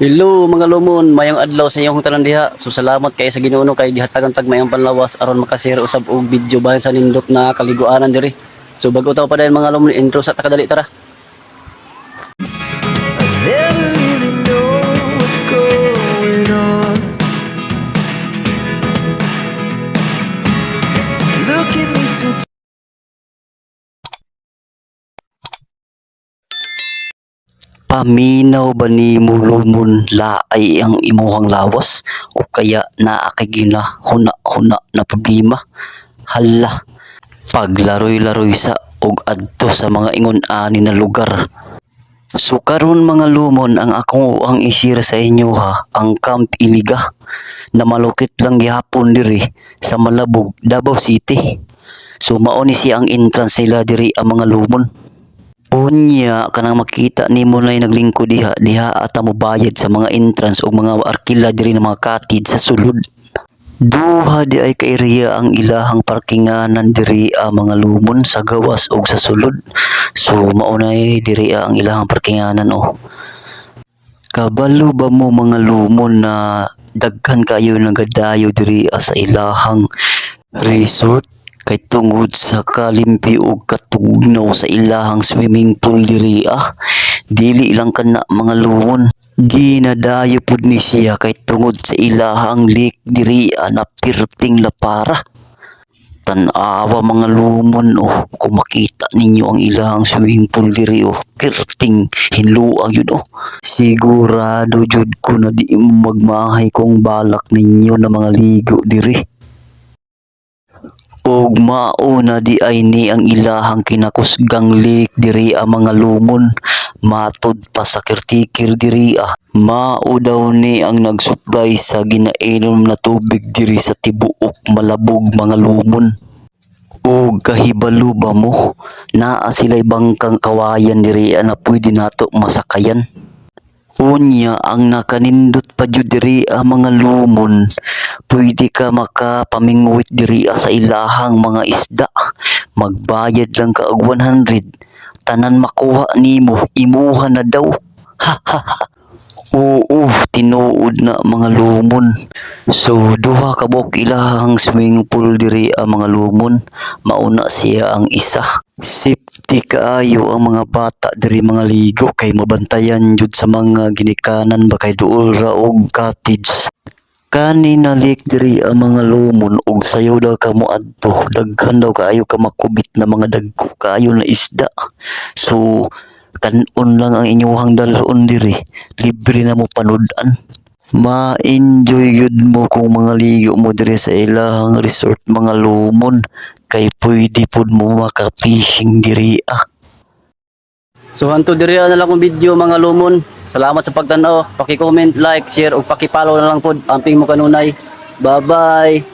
Hello mga lumon, mayong adlaw sa inyong tanan diha. So salamat kay sa Ginoo kay gihatagan tag mayong panlawas aron makashare usab og video bahin sa nindot na kaliguanan diri. So bago taw pa dayon mga lumon, intro sa takadali tara. Never really know what's going on. Look at me switch. Paminaw ba nimo lumon laay ang imuhang lawas o kaya naa kay ginahuna-huna na problema? Hala, paglaroy-laroy sa og adto sa mga ingon ani na lugar. So karon mga lumon ang ang isir sa inyo ha, ang Camp Iliga na malukit lang gihapon diri sa Malabog, Davao City. So mao ni siya ang entrance nila diri ang mga lumon. Unya kanang makita nimo nay naglingkod diha ata mo bayad sa mga entrance o mga arkila diri ng mga cottage sa sulod. Duha di ay ka area ang ilahang parkinganan diri mga lumon sa gawas og sa sulod. So maunay diri ang ilahang parkinganan o. Kabalo ba mo mga lumon na daghan kayo nagadayo diri sa ilahang resort? Kay tungod sa kalimpi og katugnaw sa ilahang swimming pool diri dili lang kana mga lumon, ginadayo pud ni siya kay tungod sa ilahang lake diri na pirting La Para. Tan-awa mga lumon kung makita ninyo ang ilahang swimming pool diri pirting hinluang yun sigurado jud ko na di mo magmahay kung balak ninyo na mga ligo diri. Og mauna di ay ni ang ilahang kinakusgang lake diri mga lumon. Matod pa sa kirtikir diri mao daw ni ang nagsupply sa ginainom na tubig diri sa tibuok Malabog mga lumon. Og kahibalo ba mo naa sila'y bangkang kawayan diri na pwede nato masakayan. Unya ang nakanindot pa jud diri mga lumon, pwede ka makapamingwit diri sa ilahang mga isda. Magbayad lang ka og 100, tanan makuha nimo imuha na daw. Ha ha ha. Oo, tinuod na mga lumon. So duha ka buok ilahang swimming pool diri mga lumon. Mauna siya ang isa. Safety kaayo ang mga bata diri mga ligo kay mabantayan jud sa mga ginikanan ba kay duol ra og cottage. Kanina lake diri ang mga lumon og sayo daw ka moadto, daghan daw kaayo ka makubit na mga dagko kaayo na isda. So kanon lang ang inyuhang dalon diri, libre na mo panudan. Ma-enjoy yun mo kung mga ligo mo diri sa ilahang resort mga lumon kay pwede pud mo maka-fishing diri So hanto diri na lang kong video mga lumon. Salamat sa pagtan-aw. Paki-comment, like, share ug paki-follow na lang pod amping mo kanunay. Bye-bye.